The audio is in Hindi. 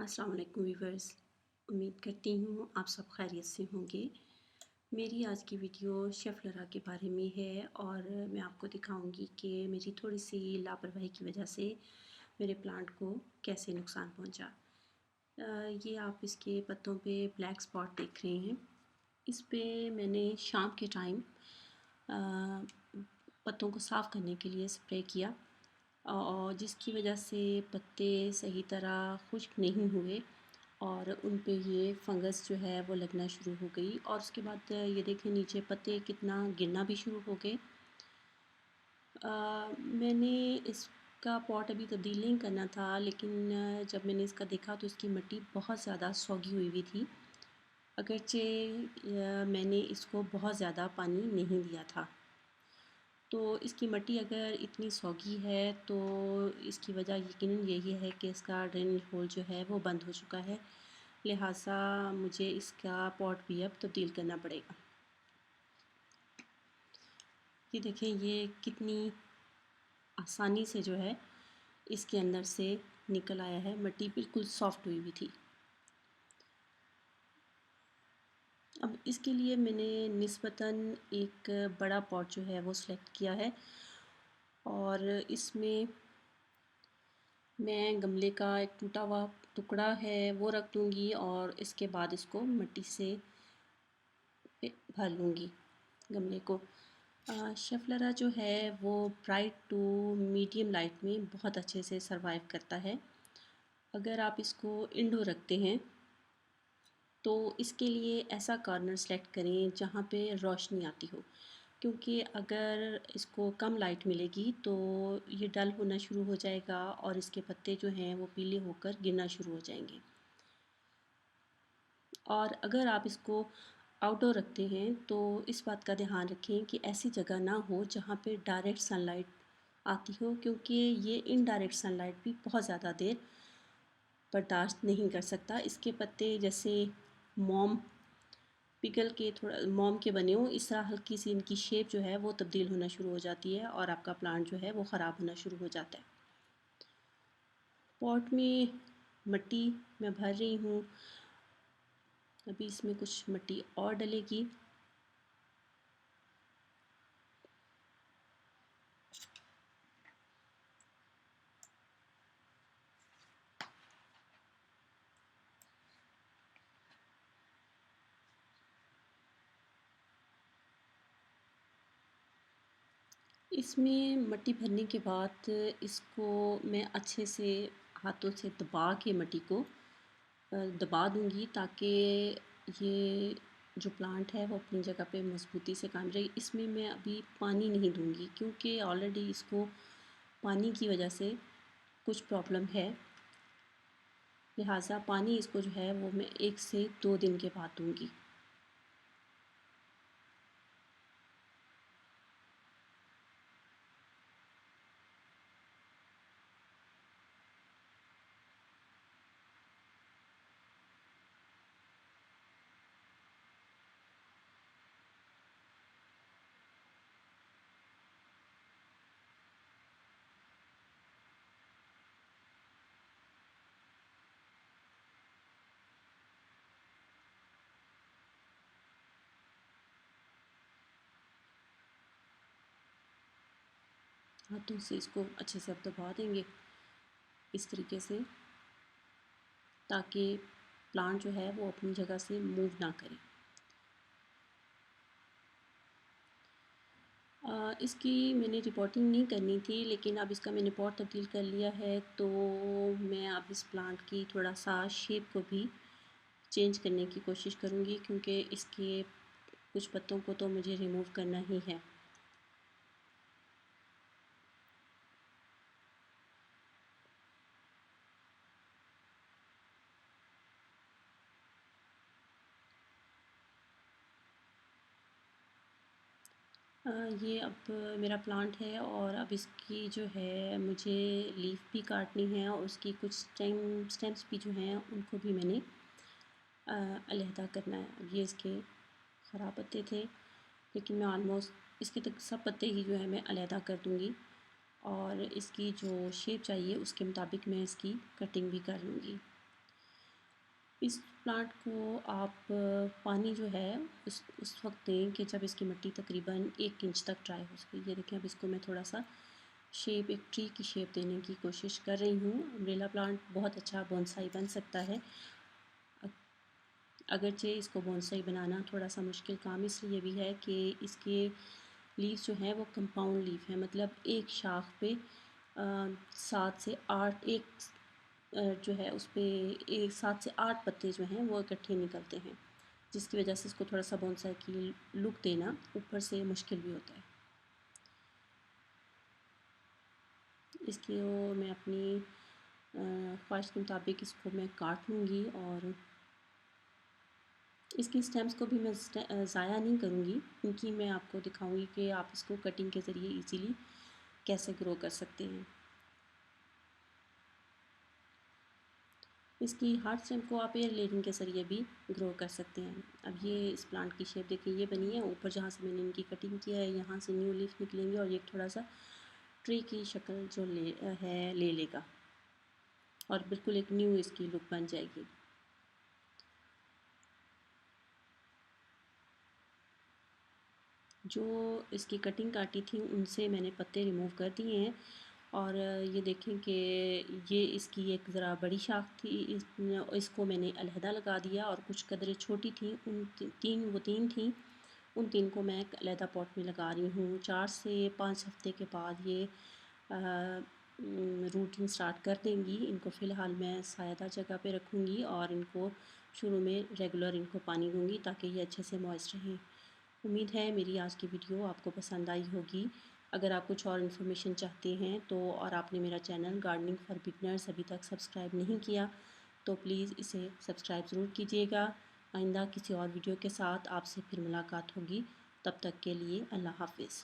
अस्सलाम वालेकुम व्यूवर्स। उम्मीद करती हूँ आप सब खैरियत से होंगे। मेरी आज की वीडियो शेफ़ लरा के बारे में है और मैं आपको दिखाऊंगी कि मेरी थोड़ी सी लापरवाही की वजह से मेरे प्लांट को कैसे नुकसान पहुंचा। ये आप इसके पत्तों पे ब्लैक स्पॉट देख रहे हैं। इस पे मैंने शाम के टाइम पत्तों को साफ़ करने के लिए स्प्रे किया और जिसकी वजह से पत्ते सही तरह खुश्क नहीं हुए और उन पे ये फंगस जो है वो लगना शुरू हो गई और उसके बाद ये देखें नीचे पत्ते कितना गिरना भी शुरू हो गए। मैंने इसका पॉट अभी तब्दील नहीं करना था, लेकिन जब मैंने इसका देखा तो इसकी मिट्टी बहुत ज़्यादा सौगी हुई थी। अगरचे मैंने इसको बहुत ज़्यादा पानी नहीं दिया था। तो इसकी मिट्टी अगर इतनी सौगी है तो इसकी वजह यकीनन यही है कि इसका ड्रेनेज होल जो है वो बंद हो चुका है। लिहाजा मुझे इसका पॉट भी अब तब्दील करना पड़ेगा। ये देखें ये कितनी आसानी से जो है इसके अंदर से निकल आया है। मिट्टी बिल्कुल सॉफ्ट हुई हुई थी। अब इसके लिए मैंने निस्बतन एक बड़ा पॉट जो है वो सिलेक्ट किया है और इसमें मैं गमले का एक टूटा हुआ टुकड़ा है वो रख दूँगी और इसके बाद इसको मिट्टी से भर लूँगी गमले को। शेफ़ लरा जो है वो ब्राइट टू मीडियम लाइट में बहुत अच्छे से सरवाइव करता है। अगर आप इसको इंडोर रखते हैं तो इसके लिए ऐसा कॉर्नर सेलेक्ट करें जहाँ पे रोशनी आती हो, क्योंकि अगर इसको कम लाइट मिलेगी तो ये डल होना शुरू हो जाएगा और इसके पत्ते जो हैं वो पीले होकर गिरना शुरू हो जाएंगे। और अगर आप इसको आउटडोर रखते हैं तो इस बात का ध्यान रखें कि ऐसी जगह ना हो जहाँ पे डायरेक्ट सनलाइट आती हो, क्योंकि ये इनडायरेक्ट सनलाइट भी बहुत ज़्यादा देर बर्दाश्त नहीं कर सकता। इसके पत्ते जैसे मोम पिघल के थोड़ा मोम के बने हों, इस तरह हल्की सी इनकी शेप जो है वो तब्दील होना शुरू हो जाती है और आपका प्लांट जो है वो ख़राब होना शुरू हो जाता है। पॉट में मिट्टी मैं भर रही हूँ। अभी इसमें कुछ मिट्टी और डलेगी। इसमें मिट्टी भरने के बाद इसको मैं अच्छे से हाथों से दबा के मिट्टी को दबा दूंगी ताकि ये जो प्लांट है वो अपनी जगह पे मज़बूती से कायम रहे। इसमें मैं अभी पानी नहीं दूंगी क्योंकि ऑलरेडी इसको पानी की वजह से कुछ प्रॉब्लम है। लिहाजा पानी इसको जो है वो मैं 1 से 2 दिन के बाद दूंगी। हाथों से इसको अच्छे से अब दबा देंगे इस तरीके से, ताकि प्लांट जो है वो अपनी जगह से मूव ना करे। इसकी मैंने रिपोर्टिंग नहीं करनी थी, लेकिन अब इसका मैंने पॉट तब्दील कर लिया है तो मैं अब इस प्लांट की थोड़ा सा शेप को भी चेंज करने की कोशिश करूँगी, क्योंकि इसके कुछ पत्तों को तो मुझे रिमूव करना ही है। ये अब मेरा प्लांट है और अब इसकी जो है मुझे लीफ भी काटनी है और उसकी कुछ स्टेम्स भी जो हैं उनको भी मैंने अलहदा करना है। अब ये इसके ख़राब पत्ते थे, लेकिन मैं ऑलमोस्ट इसके तक सब पत्ते ही जो है मैं अलहदा कर दूँगी और इसकी जो शेप चाहिए उसके मुताबिक मैं इसकी कटिंग भी कर लूँगी। इस प्लांट को आप पानी जो है उस वक्त दें कि जब इसकी मिट्टी तकरीबन 1 इंच तक ड्राई हो सके। ये देखें, अब इसको मैं थोड़ा सा शेप, एक ट्री की शेप देने की कोशिश कर रही हूँ। अम्ब्रेला प्लांट बहुत अच्छा बोनसाई बन सकता है। अगरचे इसको बोनसाई बनाना थोड़ा सा मुश्किल काम इसलिए भी है कि इसके लीव्स जो हैं वो कंपाउंड लीफ है, मतलब एक शाख पे 7 से 8 जो है उस पर 7 से 8 पत्ते जो हैं वो इकट्ठे निकलते हैं, जिसकी वजह से इसको थोड़ा सा बोनसाई की लुक देना ऊपर से मुश्किल भी होता है। इसकी मैं अपनी ख्वाहिश के मुताबिक इसको मैं काट लूँगी और इसकी स्टेम्स को भी मैं ज़ाया नहीं करूँगी, क्योंकि मैं आपको दिखाऊँगी कि आप इसको कटिंग के ज़रिए इजीली कैसे ग्रो कर सकते हैं। इसकी हार्ड स्टेम को आप एयर लेयरिंग के ज़रिए भी ग्रो कर सकते हैं। अब ये इस प्लांट की शेप देखिए ये बनी है। ऊपर जहाँ से मैंने इनकी कटिंग किया है यहाँ से न्यू लीफ निकलेंगे और ये थोड़ा सा ट्री की शक्ल जो ले लेगा और बिल्कुल एक न्यू इसकी लुक बन जाएगी। जो इसकी कटिंग काटी थी उनसे मैंने पत्ते रिमूव कर दिए हैं और ये देखें कि ये इसकी एक ज़रा बड़ी शाख थी, इसको मैंने अलहदा लगा दिया और कुछ कदरें छोटी थी, उन तीन थी, उन 3 को मैं एक अलहदा पॉट में लगा रही हूँ। 4 से 5 हफ्ते के बाद ये रूटिंग स्टार्ट कर देंगी। इनको फ़िलहाल मैं सायादार जगह पे रखूँगी और इनको शुरू में रेगुलर इनको पानी दूँगी ताकि ये अच्छे से मॉइस्ट रहें। उम्मीद है मेरी आज की वीडियो आपको पसंद आई होगी। अगर आप कुछ और इन्फॉर्मेशन चाहते हैं तो और आपने मेरा चैनल गार्डनिंग फॉर बिगनर्स अभी तक सब्सक्राइब नहीं किया तो प्लीज़ इसे सब्सक्राइब ज़रूर कीजिएगा। आइंदा किसी और वीडियो के साथ आपसे फिर मुलाकात होगी। तब तक के लिए अल्लाह हाफ़िज़।